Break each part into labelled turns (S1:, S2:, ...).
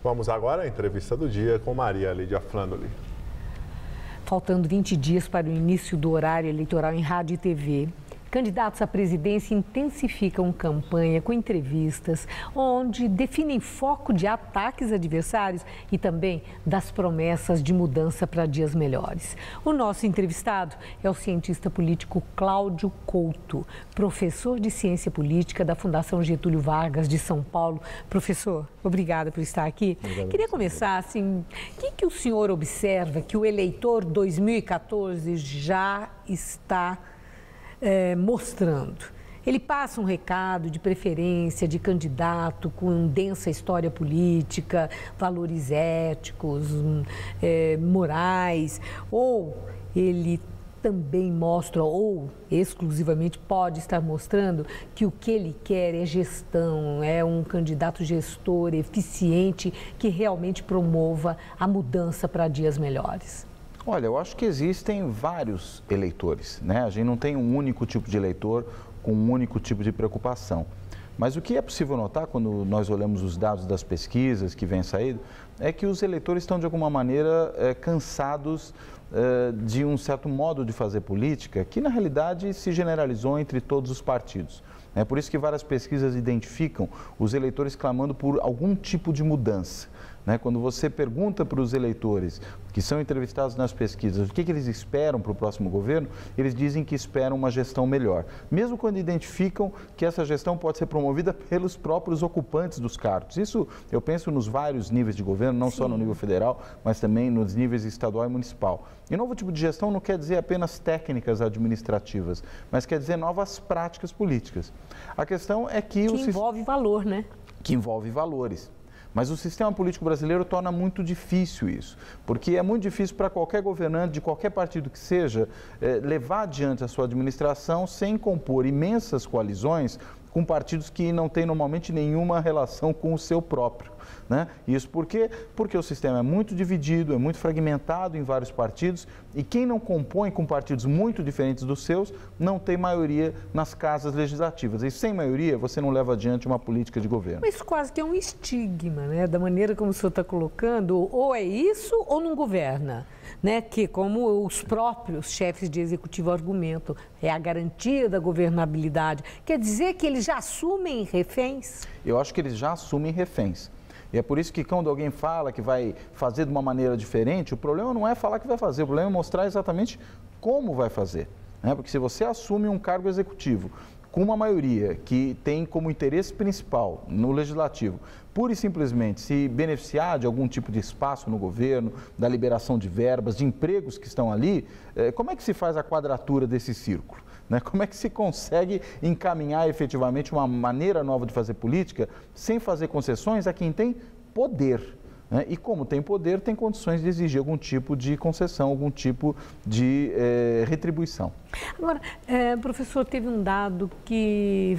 S1: Vamos agora à entrevista do dia com Maria Lídia Flandoli.
S2: Faltando 20 dias para o início do horário eleitoral em rádio e TV, candidatos à presidência intensificam campanha com entrevistas, onde definem foco de ataques adversários e também das promessas de mudança para dias melhores. O nosso entrevistado é o cientista político Cláudio Couto, professor de Ciência Política da Fundação Getúlio Vargas de São Paulo. Professor, obrigada por estar aqui. Queria começar assim, o que o senhor observa que o eleitor 2014 já está mostrando? Ele passa um recado de preferência de candidato com densa história política, valores éticos, morais, ou ele também mostra, ou exclusivamente pode estar mostrando, que o que ele quer é gestão, é um candidato gestor eficiente que realmente promova a mudança para dias melhores?
S3: Olha, eu acho que existem vários eleitores, né? A gente não tem um único tipo de eleitor com um único tipo de preocupação. Mas o que é possível notar quando nós olhamos os dados das pesquisas que vêm saindo é que os eleitores estão, de alguma maneira, cansados de um certo modo de fazer política que, na realidade, se generalizou entre todos os partidos. É por isso que várias pesquisas identificam os eleitores clamando por algum tipo de mudança. Quando você pergunta para os eleitores que são entrevistados nas pesquisas o que eles esperam para o próximo governo, eles dizem que esperam uma gestão melhor, mesmo quando identificam que essa gestão pode ser promovida pelos próprios ocupantes dos cargos. Isso eu penso nos vários níveis de governo, não só no nível federal, mas também nos níveis estadual e municipal. E novo tipo de gestão não quer dizer apenas técnicas administrativas, mas quer dizer novas práticas políticas. A questão é que
S2: envolve valor, né?
S3: Que envolve valores. Mas o sistema político brasileiro torna muito difícil isso, porque é muito difícil para qualquer governante, de qualquer partido que seja, levar adiante a sua administração sem compor imensas coalizões com partidos que não têm normalmente nenhuma relação com o seu próprio. Isso por quê? Porque o sistema é muito dividido, é muito fragmentado em vários partidos e quem não compõe com partidos muito diferentes dos seus não tem maioria nas casas legislativas. E sem maioria você não leva adiante uma política de governo.
S2: Mas quase que é um estigma, da maneira como o senhor está colocando, ou é isso ou não governa. Que, como os próprios chefes de executivo argumentam, é a garantia da governabilidade. Quer dizer que eles já assumem reféns?
S3: Eu acho que eles já assumem reféns. E é por isso que quando alguém fala que vai fazer de uma maneira diferente, o problema não é falar que vai fazer, o problema é mostrar exatamente como vai fazer. Porque se você assume um cargo executivo com uma maioria que tem como interesse principal no legislativo, pura e simplesmente se beneficiar de algum tipo de espaço no governo, da liberação de verbas, de empregos que estão ali, como é que se faz a quadratura desse círculo? Como é que se consegue encaminhar efetivamente uma maneira nova de fazer política sem fazer concessões a quem tem poder? E como tem poder, tem condições de exigir algum tipo de concessão, algum tipo de retribuição.
S2: Agora, professor, teve um dado que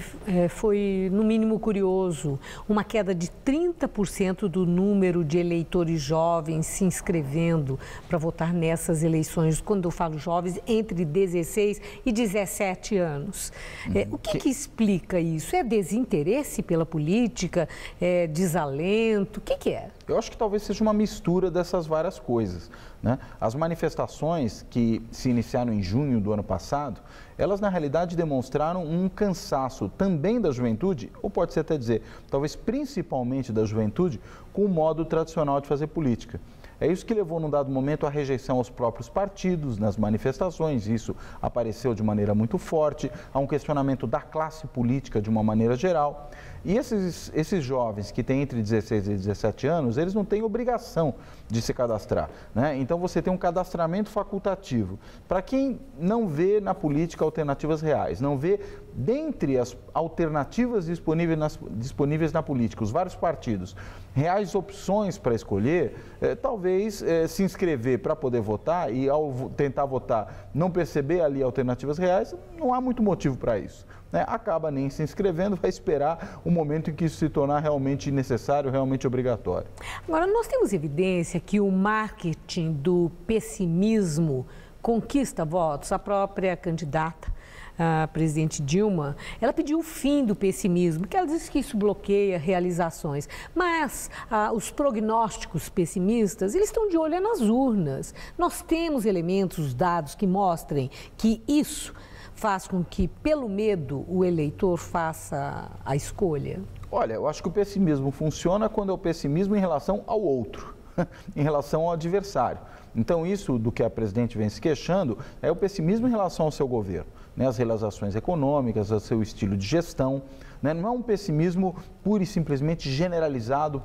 S2: foi, no mínimo, curioso. Uma queda de 30% do número de eleitores jovens se inscrevendo para votar nessas eleições. Quando eu falo jovens, entre 16 e 17 anos. O que explica isso? É desinteresse pela política? É desalento? O que é?
S3: Eu acho que talvez seja uma mistura dessas várias coisas. As manifestações que se iniciaram em junho do ano passado, elas na realidade demonstraram um cansaço também da juventude, ou pode-se até dizer, talvez principalmente da juventude, com o modo tradicional de fazer política. É isso que levou, num dado momento, à rejeição aos próprios partidos, nas manifestações. Isso apareceu de maneira muito forte, a um questionamento da classe política de uma maneira geral. E esses jovens que têm entre 16 e 17 anos, eles não têm obrigação de se cadastrar. Então, você tem um cadastramento facultativo. Para quem não vê na política alternativas reais, não vê dentre as alternativas disponíveis na política, os vários partidos, reais opções para escolher, talvez se inscrever para poder votar e ao tentar votar não perceber ali alternativas reais, não há muito motivo para isso. Acaba nem se inscrevendo, vai esperar o momento em que isso se tornar realmente necessário, realmente obrigatório.
S2: Agora, nós temos evidência que o marketing do pessimismo conquista votos. A própria candidata a presidente Dilma, ela pediu o fim do pessimismo, porque ela disse que isso bloqueia realizações. Mas os prognósticos pessimistas, eles estão de olho nas urnas. Nós temos elementos, dados que mostrem que isso faz com que, pelo medo, o eleitor faça a escolha?
S3: Olha, eu acho que o pessimismo funciona quando é o pessimismo em relação ao outro, em relação ao adversário. Então, isso do que a presidente vem se queixando é o pessimismo em relação ao seu governo, né? As realizações econômicas, ao seu estilo de gestão, né? Não é um pessimismo pura e simplesmente generalizado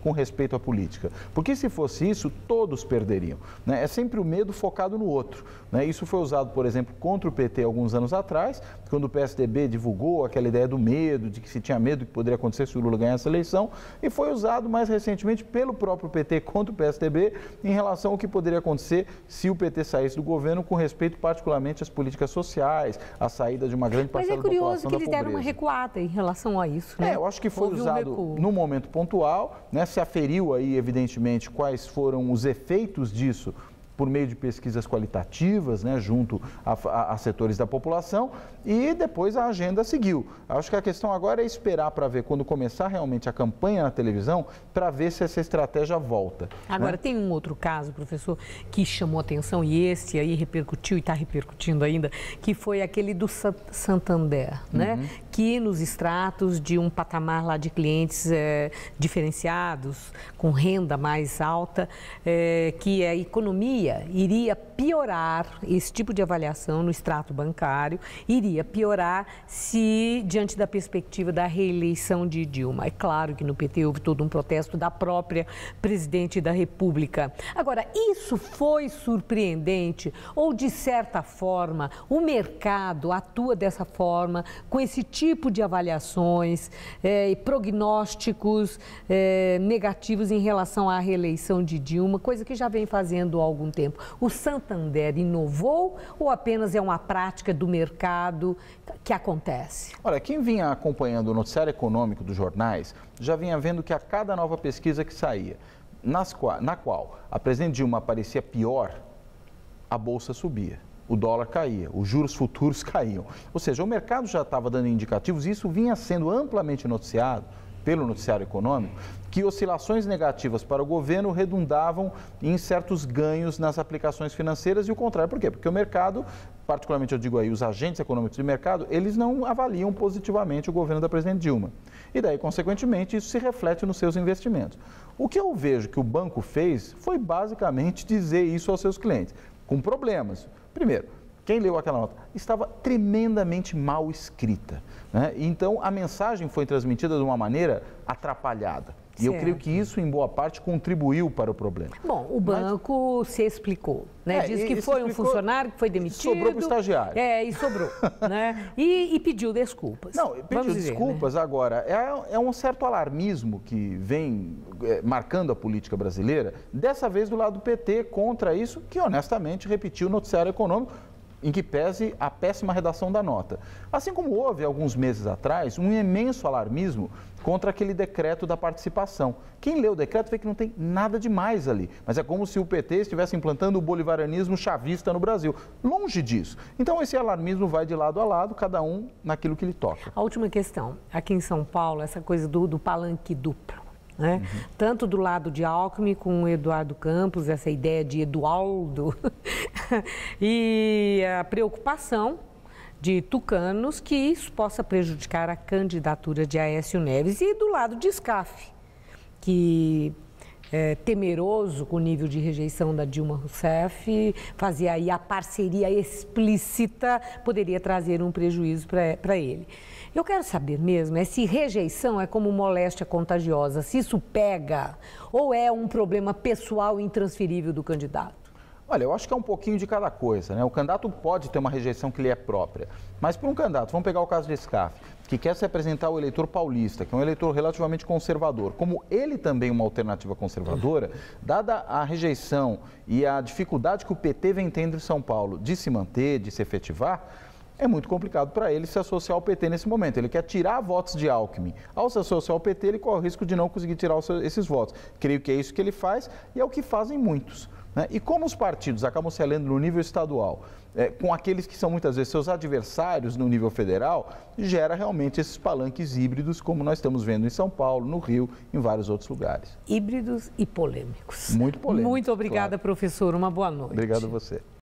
S3: com respeito à política. Porque se fosse isso, todos perderiam, né? É sempre o medo focado no outro, né? Isso foi usado, por exemplo, contra o PT alguns anos atrás, quando o PSDB divulgou aquela ideia do medo, de que se tinha medo que poderia acontecer se o Lula ganhasse a eleição, e foi usado mais recentemente pelo próprio PT contra o PSDB em relação ao que poderia acontecer se o PT saísse do governo, com respeito particularmente às políticas sociais, à saída de uma grande parcela da população.
S2: Mas é curioso que eles deram uma recuada em relação a isso, né?
S3: Eu acho que foi usado no momento pontual, né? Se aferiu aí, evidentemente, quais foram os efeitos disso por meio de pesquisas qualitativas, né, junto a setores da população, e depois a agenda seguiu. Acho que a questão agora é esperar para ver, quando começar realmente a campanha na televisão, para ver se essa estratégia volta.
S2: Agora,
S3: né?
S2: Tem um outro caso, professor, que chamou atenção, e esse aí repercutiu e está repercutindo ainda, que foi aquele do Santander, né? Que nos extratos de um patamar lá de clientes diferenciados, com renda mais alta, que a economia iria piorar, esse tipo de avaliação no extrato bancário, iria piorar se, diante da perspectiva da reeleição de Dilma. É claro que no PT houve todo um protesto da própria presidente da República. Agora, isso foi surpreendente ou, de certa forma, o mercado atua dessa forma, com esse tipo de avaliações e prognósticos negativos em relação à reeleição de Dilma, coisa que já vem fazendo há algum tempo. O Santander inovou ou apenas é uma prática do mercado que acontece?
S3: Olha, quem vinha acompanhando o noticiário econômico dos jornais já vinha vendo que a cada nova pesquisa que saía, na qual a presidente Dilma aparecia pior, a bolsa subia, o dólar caía, os juros futuros caíam. Ou seja, o mercado já estava dando indicativos, e isso vinha sendo amplamente noticiado pelo noticiário econômico, que oscilações negativas para o governo redundavam em certos ganhos nas aplicações financeiras, e o contrário. Por quê? Porque o mercado, particularmente eu digo aí, os agentes econômicos de mercado, eles não avaliam positivamente o governo da presidente Dilma. E daí, consequentemente, isso se reflete nos seus investimentos. O que eu vejo que o banco fez foi basicamente dizer isso aos seus clientes, com problemas. Primeiro, quem leu aquela nota estava tremendamente mal escrita, né? Então, a mensagem foi transmitida de uma maneira atrapalhada. E eu creio que isso, em boa parte, contribuiu para o problema.
S2: Bom, o banco se explicou, né? Diz que foi um funcionário que foi demitido.
S3: Sobrou para o estagiário.
S2: E sobrou, né? E pediu desculpas.
S3: Não, pediu desculpas, né? Agora, é um certo alarmismo que vem marcando a política brasileira, dessa vez do lado do PT, contra isso, que honestamente repetiu o noticiário econômico, em que pese a péssima redação da nota. Assim como houve, alguns meses atrás, um imenso alarmismo contra aquele decreto da participação. Quem lê o decreto vê que não tem nada demais ali, mas é como se o PT estivesse implantando o bolivarianismo chavista no Brasil. Longe disso. Então, esse alarmismo vai de lado a lado, cada um naquilo que lhe toca.
S2: A última questão. Aqui em São Paulo, essa coisa do palanque duplo. Né? Tanto do lado de Alckmin com o Eduardo Campos, essa ideia de Edualdo, e a preocupação de tucanos que isso possa prejudicar a candidatura de Aécio Neves, e do lado de SCAF, que temeroso com o nível de rejeição da Dilma Rousseff, fazia aí a parceria explícita, poderia trazer um prejuízo para ele. Eu quero saber mesmo se rejeição é como moléstia contagiosa, se isso pega ou é um problema pessoal intransferível do candidato.
S3: Olha, eu acho que é um pouquinho de cada coisa, né? O candidato pode ter uma rejeição que lhe é própria, mas para um candidato, vamos pegar o caso de SCAF, que quer se apresentar ao eleitor paulista, que é um eleitor relativamente conservador, como ele também é uma alternativa conservadora, dada a rejeição e a dificuldade que o PT vem tendo em São Paulo de se manter, de se efetivar, é muito complicado para ele se associar ao PT nesse momento. Ele quer tirar votos de Alckmin. Ao se associar ao PT, ele corre o risco de não conseguir tirar esses votos. Creio que é isso que ele faz e é o que fazem muitos. Né? E como os partidos acabam se aliando no nível estadual, com aqueles que são muitas vezes seus adversários no nível federal, gera realmente esses palanques híbridos, como nós estamos vendo em São Paulo, no Rio, em vários outros lugares.
S2: Híbridos e polêmicos.
S3: Muito polêmicos.
S2: Muito obrigada, claro. Professor. Uma boa noite.
S3: Obrigado a você.